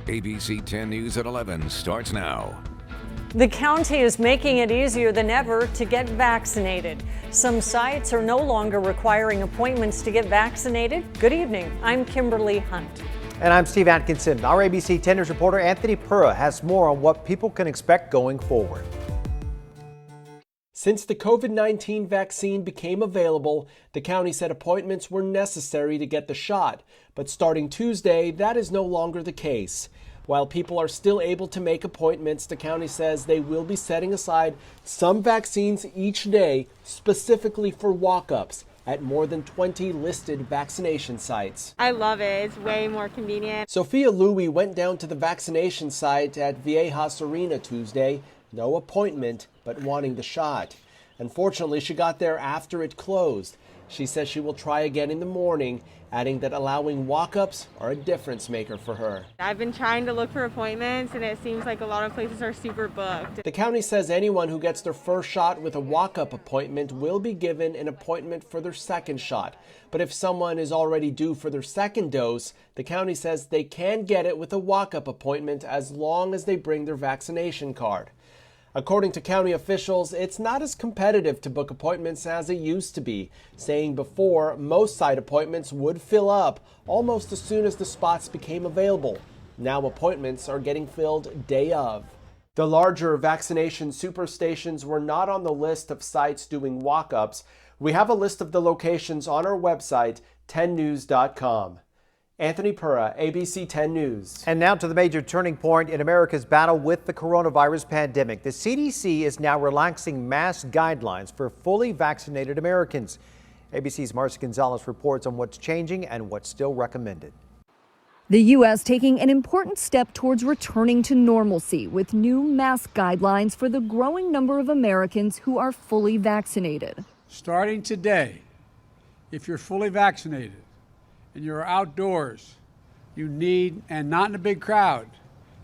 ABC 10 News at 11 starts now. The county is making it easier than ever to get vaccinated. Some sites are no longer requiring appointments to get vaccinated. Good evening. I'm Kimberly Hunt. And I'm Steve Atkinson. Our ABC 10 News reporter Anthony Pura has more on what people can expect going forward. Since the COVID-19 vaccine became available, the county said appointments were necessary to get the shot. But starting Tuesday, that is no longer the case. While people are still able to make appointments, the county says they will be setting aside some vaccines each day specifically for walk-ups at more than 20 listed vaccination sites. I love it. It's way more convenient. Sophia Louie went down to the vaccination site at Viejas Arena Tuesday. No appointment, but wanting the shot. Unfortunately, she got there after it closed. She says she will try again in the morning, adding that allowing walk-ups are a difference maker for her. I've been trying to look for appointments, and it seems like a lot of places are super booked. The county says anyone who gets their first shot with a walk-up appointment will be given an appointment for their second shot. But if someone is already due for their second dose, the county says they can get it with a walk-up appointment as long as they bring their vaccination card. According to county officials, it's not as competitive to book appointments as it used to be, saying before most site appointments would fill up almost as soon as the spots became available. Now appointments are getting filled day of. The larger vaccination superstations were not on the list of sites doing walk-ups. We have a list of the locations on our website, 10news.com. Anthony Pura, ABC 10 News. And now to the major turning point in America's battle with the coronavirus pandemic. The CDC is now relaxing mask guidelines for fully vaccinated Americans. ABC's Marcy Gonzalez reports on what's changing and what's still recommended. The U.S. taking an important step towards returning to normalcy with new mask guidelines for the growing number of Americans who are fully vaccinated. Starting today, if you're fully vaccinated, and you're outdoors, you need, and not in a big crowd,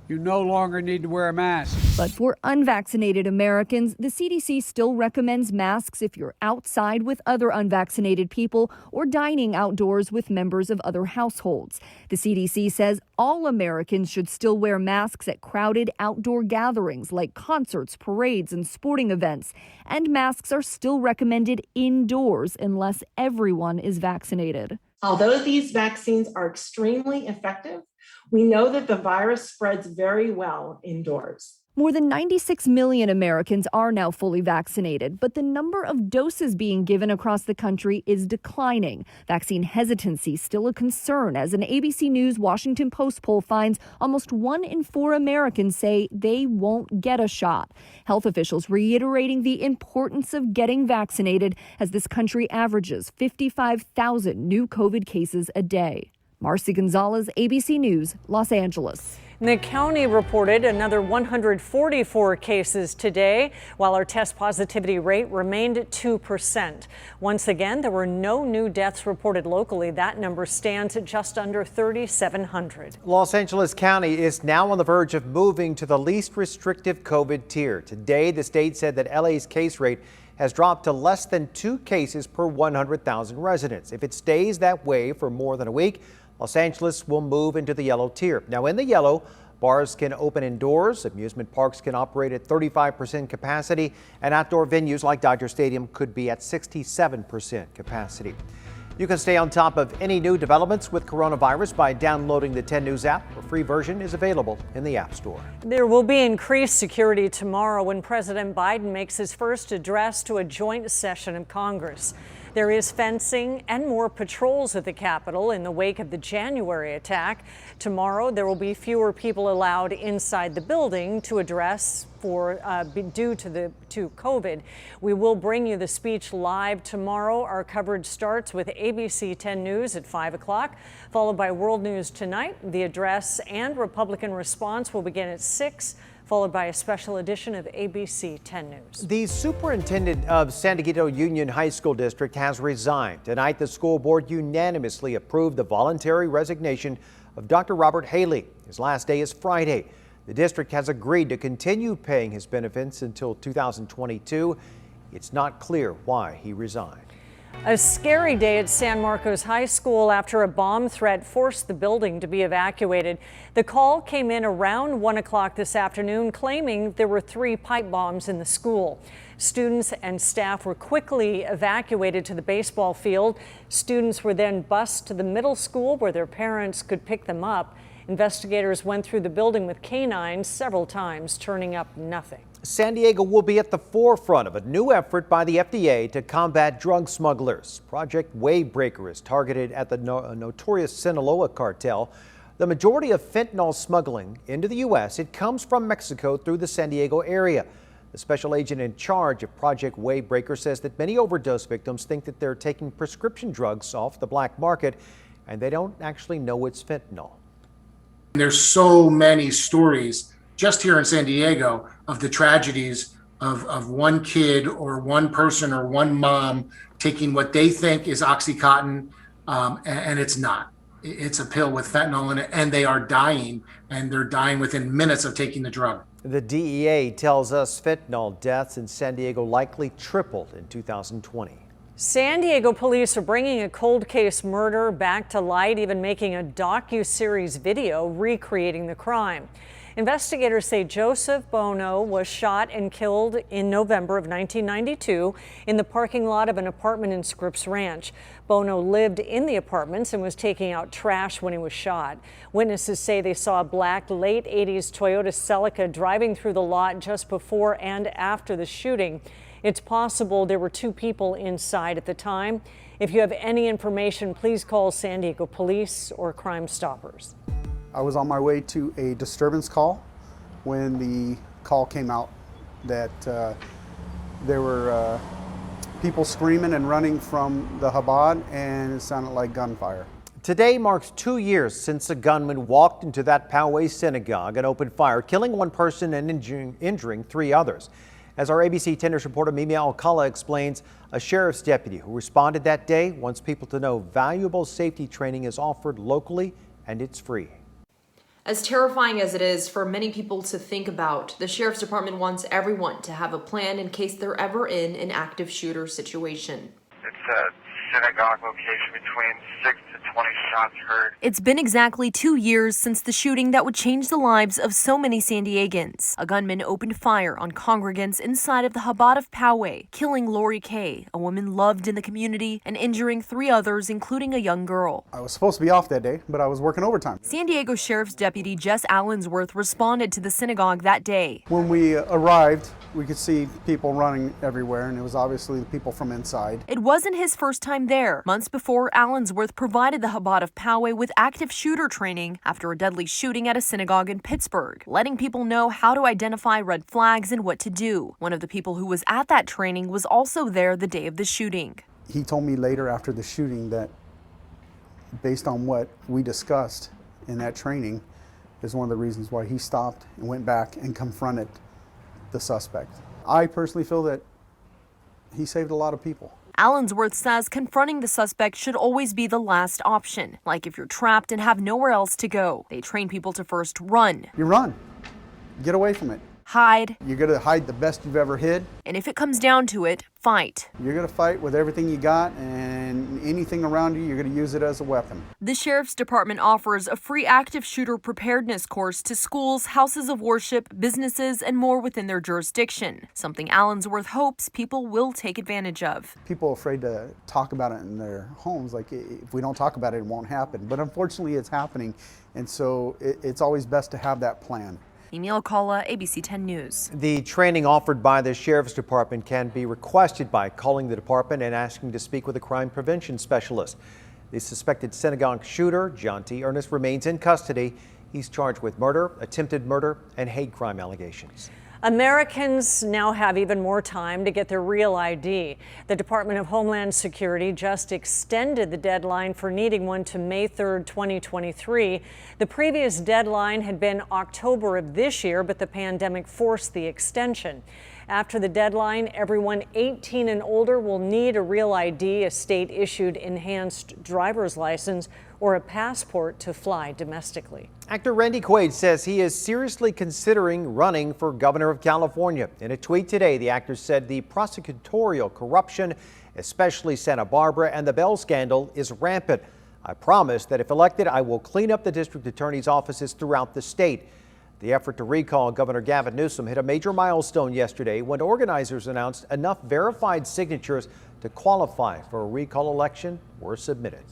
you no longer need to wear a mask. But for unvaccinated Americans, the CDC still recommends masks if you're outside with other unvaccinated people or dining outdoors with members of other households. The CDC says all Americans should still wear masks at crowded outdoor gatherings like concerts, parades, and sporting events. And masks are still recommended indoors unless everyone is vaccinated. Although these vaccines are extremely effective, we know that the virus spreads very well indoors. More than 96 million Americans are now fully vaccinated, but the number of doses being given across the country is declining. Vaccine hesitancy still a concern, as an ABC News Washington Post poll finds almost 1 in 4 Americans say they won't get a shot. Health officials reiterating the importance of getting vaccinated as this country averages 55,000 new COVID cases a day. Marcy Gonzalez, ABC News, Los Angeles. The county reported another 144 cases today, while our test positivity rate remained at 2%. Once again, there were no new deaths reported locally. That number stands at just under 3,700. Los Angeles County is now on the verge of moving to the least restrictive COVID tier. Today, the state said that LA's case rate has dropped to less than 2 cases per 100,000 residents. If it stays that way for more than a week, Los Angeles will move into the yellow tier. Now in the yellow, bars can open indoors, amusement parks can operate at 35% capacity, and outdoor venues like Dodger Stadium could be at 67% capacity. You can stay on top of any new developments with coronavirus by downloading the 10 News app. A free version is available in the App Store. There will be increased security tomorrow when President Biden makes his first address to a joint session of Congress. There is fencing and more patrols at the Capitol in the wake of the January attack. Tomorrow, there will be fewer people allowed inside the building to address due to COVID. We will bring you the speech live tomorrow. Our coverage starts with ABC 10 News at 5 o'clock, followed by World News Tonight. The address and Republican response will begin at 6. Followed by a special edition of ABC 10 News. The superintendent of San Diego Union High School District has resigned. Tonight, the school board unanimously approved the voluntary resignation of Dr. Robert Haley. His last day is Friday. The district has agreed to continue paying his benefits until 2022. It's not clear why he resigned. A scary day at San Marcos High School after a bomb threat forced the building to be evacuated. The call came in around 1 o'clock this afternoon, claiming there were 3 pipe bombs in the school. Students and staff were quickly evacuated to the baseball field. Students were then bused to the middle school where their parents could pick them up. Investigators went through the building with canines several times, turning up nothing. San Diego will be at the forefront of a new effort by the FDA to combat drug smugglers. Project Wavebreaker is targeted at the notorious Sinaloa cartel. The majority of fentanyl smuggling into the U.S., it comes from Mexico through the San Diego area. The special agent in charge of Project Wavebreaker says that many overdose victims think that they're taking prescription drugs off the black market, and they don't actually know it's fentanyl. There's so many stories just here in San Diego of the tragedies of one kid or one person or one mom taking what they think is Oxycontin, and it's not. It's a pill with fentanyl in it, and they are dying, and they're dying within minutes of taking the drug. The DEA tells us fentanyl deaths in San Diego likely tripled in 2020. San Diego police are bringing a cold case murder back to light, even making a docu-series video recreating the crime. Investigators say Joseph Bono was shot and killed in November of 1992 in the parking lot of an apartment in Scripps Ranch. Bono lived in the apartments and was taking out trash when he was shot. Witnesses say they saw a black late 80s Toyota Celica driving through the lot just before and after the shooting. It's possible there were 2 people inside at the time. If you have any information, please call San Diego Police or Crime Stoppers. I was on my way to a disturbance call when the call came out that there were people screaming and running from the Chabad, and it sounded like gunfire. Today marks 2 years since a gunman walked into that Poway synagogue and opened fire, killing 1 person and injuring 3 others. As our ABC 10 News reporter Mimi Alcala explains, a sheriff's deputy who responded that day wants people to know valuable safety training is offered locally and it's free. As terrifying as it is for many people to think about, the Sheriff's Department wants everyone to have a plan in case they're ever in an active shooter situation. It's a synagogue location between 6 to 20 shots heard. It's been exactly 2 years since the shooting that would change the lives of so many San Diegans. A gunman opened fire on congregants inside of the Chabad of Poway, killing Lori Kay, a woman loved in the community, and injuring 3 others, including a young girl. I was supposed to be off that day, but I was working overtime. San Diego Sheriff's Deputy Jess Allensworth responded to the synagogue that day. When we arrived, we could see people running everywhere, and it was obviously the people from inside. It wasn't his first time there. Months before, Allensworth provided the Chabad of Poway with active shooter training after a deadly shooting at a synagogue in Pittsburgh, letting people know how to identify red flags and what to do. One of the people who was at that training was also there the day of the shooting. He told me later after the shooting that based on what we discussed in that training is one of the reasons why he stopped and went back and confronted the suspect. I personally feel that he saved a lot of people. Allensworth says confronting the suspect should always be the last option, like if you're trapped and have nowhere else to go. They train people to first run. You run. Get away from it. Hide. You're going to hide the best you've ever hid. And if it comes down to it, fight. You're going to fight with everything you got, and anything around you, you're going to use it as a weapon. The Sheriff's Department offers a free active shooter preparedness course to schools, houses of worship, businesses, and more within their jurisdiction, something Allensworth hopes people will take advantage of. People are afraid to talk about it in their homes. Like, if we don't talk about it, it won't happen. But unfortunately, it's happening, and so it's always best to have that plan. Mimi Alcala, ABC 10 News. The training offered by the Sheriff's Department can be requested by calling the department and asking to speak with a crime prevention specialist. The suspected synagogue shooter, John T. Ernest, remains in custody. He's charged with murder, attempted murder, and hate crime allegations. Americans now have even more time to get their real ID. The Department of Homeland Security just extended the deadline for needing one to May 3rd, 2023. The previous deadline had been October of this year, but the pandemic forced the extension. After the deadline, everyone 18 and older will need a real ID, a state-issued enhanced driver's license, or a passport to fly domestically. Actor Randy Quaid says he is seriously considering running for governor of California. In a tweet today, the actor said the prosecutorial corruption especially Santa Barbara, and the Bell scandal is rampant. I promise that if elected, I will clean up the district attorney's offices throughout the state. The effort to recall Governor Gavin Newsom hit a major milestone yesterday when organizers announced enough verified signatures to qualify for a recall election were submitted.